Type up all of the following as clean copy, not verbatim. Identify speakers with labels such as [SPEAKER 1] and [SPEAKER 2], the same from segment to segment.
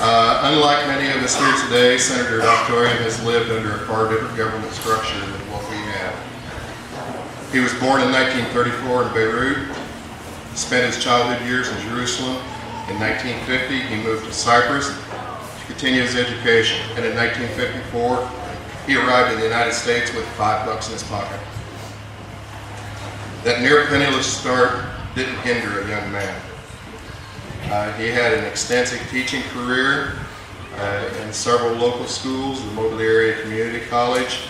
[SPEAKER 1] Unlike many of us here today, Senator Doctorian has lived under a far different government structure than what we have. He was born in 1934 in Beirut, spent his childhood years in Jerusalem. In 1950, he moved to Cyprus to continue his education, and in 1954, he arrived in the United States with $5 in his pocket. That near penniless start didn't hinder a young man. He had an extensive teaching career in several local schools, the Moberly Area Community College.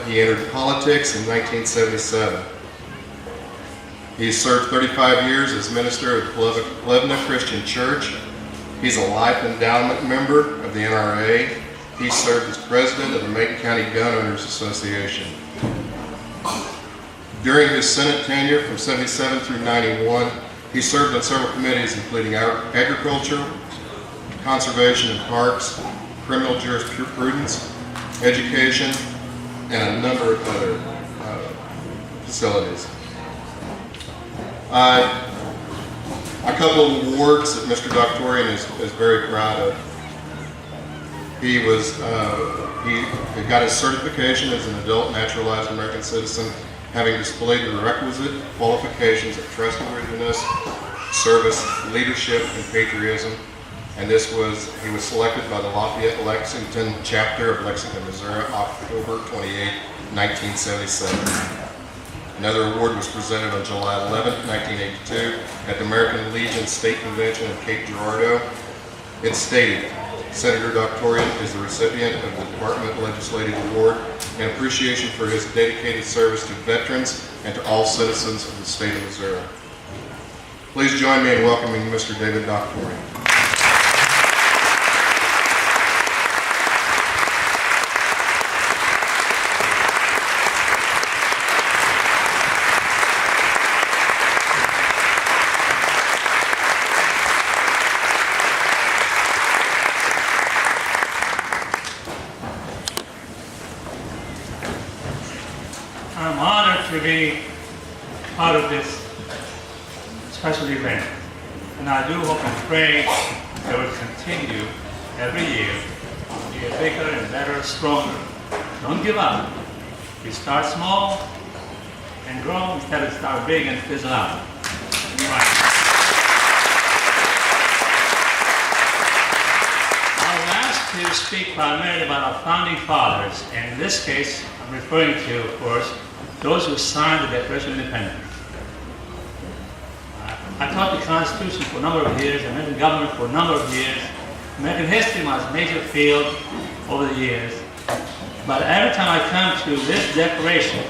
[SPEAKER 1] He entered politics in 1977. He served 35 years as minister of the Plevna Christian Church. He's a life endowment member of the NRA. He served as president of the Macon County Gun Owners Association. During his Senate tenure from 77 through 91, he served on several committees including agriculture, conservation and parks, criminal jurisprudence, education, and a number of other facilities. A couple of awards that Mr. Doctorian is very proud of. He got his certification as an adult naturalized American citizen, having displayed the requisite qualifications of trustworthiness, service, leadership, and patriotism. And he was selected by the Lafayette-Lexington chapter of Lexington, Missouri, October 28, 1977. Another award was presented on July 11, 1982 at the American Legion State Convention in Cape Girardeau. It stated, Senator Doctorian is the recipient of the Department Legislative Award in appreciation for his dedicated service to veterans and to all citizens of the state of Missouri. Please join me in welcoming Mr. David Doctorian.
[SPEAKER 2] I'm honored to be part of this special event, and I do hope and pray that it will continue every year to get bigger and better, stronger. Don't give up. You start small and grow instead of start big and fizzle out. Right. I was asked to speak primarily about our founding fathers, and in this case, I'm referring to, of course, those who signed the Declaration of Independence. I taught the Constitution for a number of years, American government for a number of years. American history was a major field over the years. But every time I come to this declaration,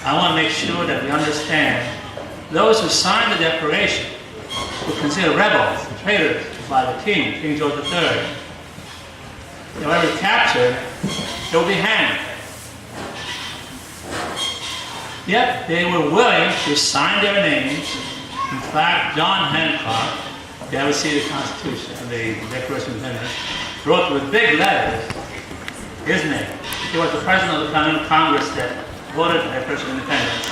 [SPEAKER 2] I want to make sure that we understand those who signed the Declaration were considered rebels and traitors by the King George III. They were ever captured, they will be hanged. Yet they were willing to sign their names. In fact, John Hancock, if you ever see the Constitution, the Declaration of Independence, wrote with big letters his name. He was the president of the Continental Congress that voted the Declaration of Independence.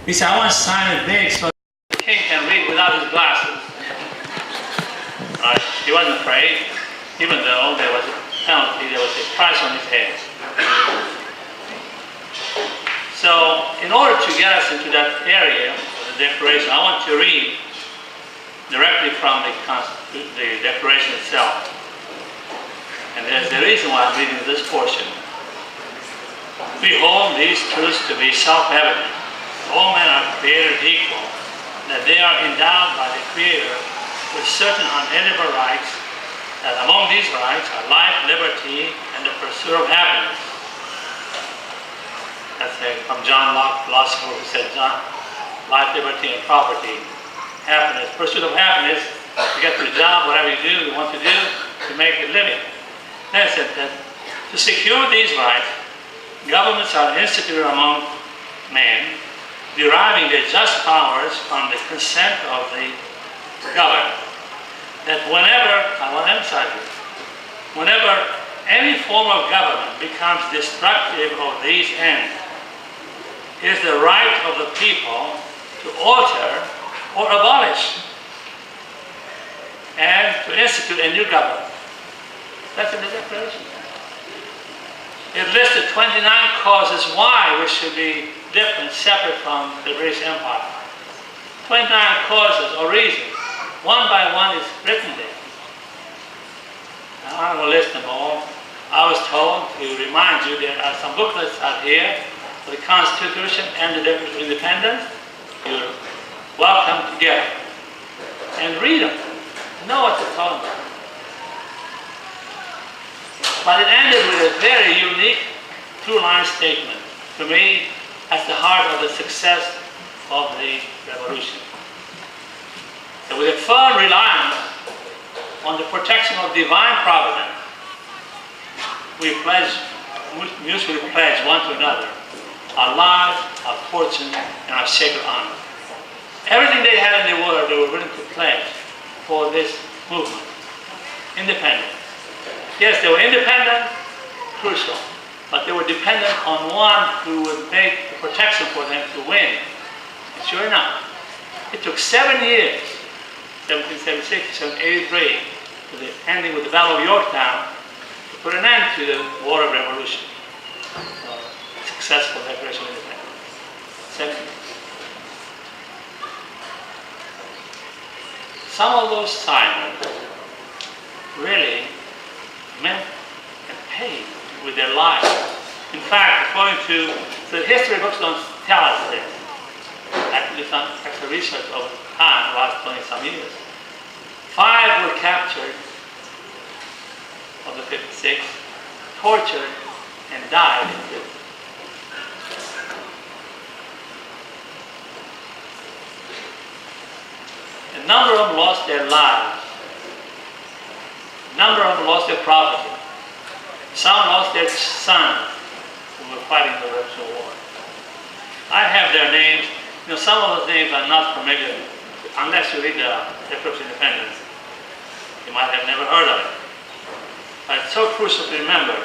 [SPEAKER 2] He said, I want to sign it big so the king can read without his glasses. He wasn't afraid, even though there was a penalty, there was a price on his head. So, in order to get us into that area of the Declaration, I want to read directly from the Declaration itself. And there's the reason why I'm reading this portion. We hold these truths to be self-evident. All men are created equal, that they are endowed by the Creator with certain unalienable rights, that among these rights are life, liberty, and the pursuit of happiness. That's from John Locke, philosopher, who said, life, liberty, and property. Happiness, pursuit of happiness, to get the job, whatever you do, you want to do, to make a living. Then it said that to secure these rights, governments are instituted among men, deriving their just powers from the consent of the governed. That whenever, I want to emphasize this, whenever any form of government becomes destructive of these ends, it is the right of the people to alter or abolish. and to institute a new government. That's in the Declaration. It listed 29 causes why we should be different, separate from the British Empire. 29 causes or reasons. One by one is written there. Now, I'm going to list them all. I was told to remind you there are some booklets out here for the Constitution and the Declaration of Independence. You're welcome to get them and read them. Know what they're talking about. But it ended with a very unique two-line statement, to me, at the heart of the success of the revolution. So with a firm reliance on the protection of divine providence, we mutually pledge one to another our lives, our fortune, and our sacred honor. Everything they had in the world, they were willing to pledge for this movement. Independence. Yes, they were independent, crucial, but they were dependent on one who would make the protection for them to win. And sure enough, it took 7 years, 1776 to 1783, to the ending with the Battle of Yorktown, to put an end to the War of Revolution. Successful Declaration of Independence. 7 years. Some of those signers really meant and paid with their lives. In fact, according to the history books don't tell us this. Actually, some extra research over time, the last 20-some years. 5 were captured of the 56, tortured, and died in prison. A number of them lost their lives. A number of them lost their property. Some lost their sons who were fighting the Revolutionary War. I have their names. You know, some of those names are not familiar unless you read the Declaration of Independence. You might have never heard of it. But it's so crucial to remember.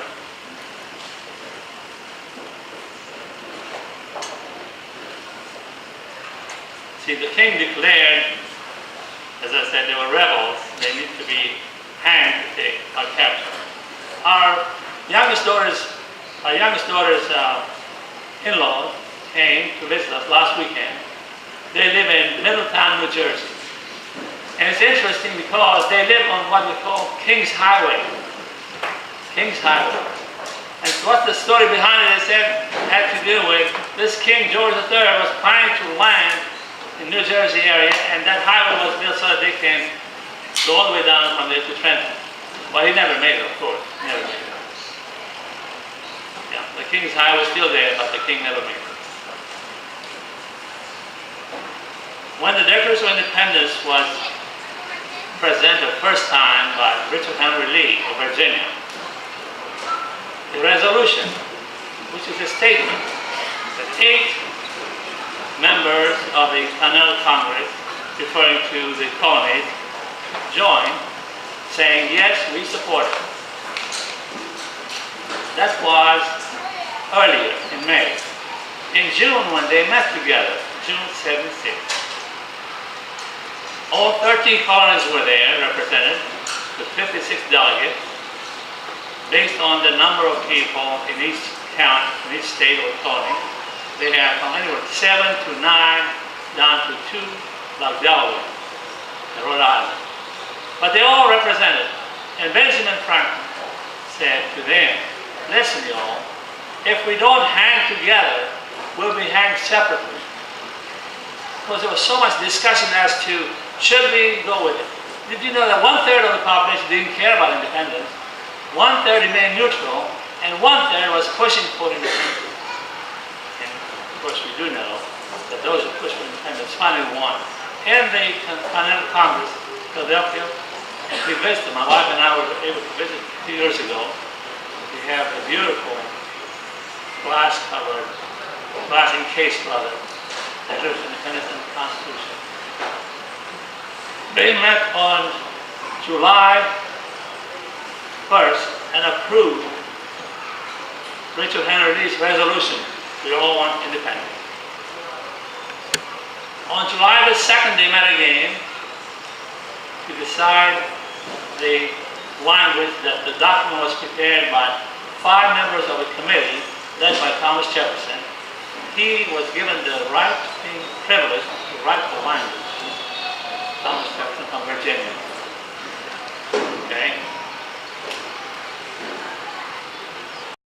[SPEAKER 2] See, the king declared, as I said, they were rebels. They need to be hanged if they are captured. Our youngest daughter's in-laws came to visit us last weekend. They live in Middletown, New Jersey. And it's interesting because they live on what we call King's Highway. King's Highway. And what the story behind it had to do with this King George III was planning to land in New Jersey area, and that highway was built so that they can go all the way down from there to Trenton. But he never made it, of course. Never made it. Yeah, the King's Highway was still there, but the king never made it. When the Declaration of Independence was presented the first time by Richard Henry Lee of Virginia, the resolution, which is a statement that 8 members of the Continental Congress, referring to the colonies, joined, saying, yes, we support it. That was earlier in May. In June, when they met together, June 76, all 13 colonies were there represented, with 56 delegates, based on the number of people in each county, in each state or colony. They have from anywhere 7 to 9 down to 2, like Delaware and Rhode Island. But they all represented. And Benjamin Franklin said to them, listen, y'all, if we don't hang together, we'll be hanged separately. Because there was so much discussion as to, should we go with it? Did you know that 1/3 of the population didn't care about independence? 1/3 remained neutral, and 1/3 was pushing for independence. And of course, we do know that those who pushed for independence finally won. In the Continental Congress, Philadelphia, we visited. My wife and I were able to visit 2 years ago. We have a beautiful glass-encased Declaration of Independence and the Constitution. They met on July 1st and approved Richard Henry Lee's resolution. We all want independence. On July the 2nd, they met again to decide the language that the document was prepared by 5 members of a committee led by Thomas Jefferson. He was given the right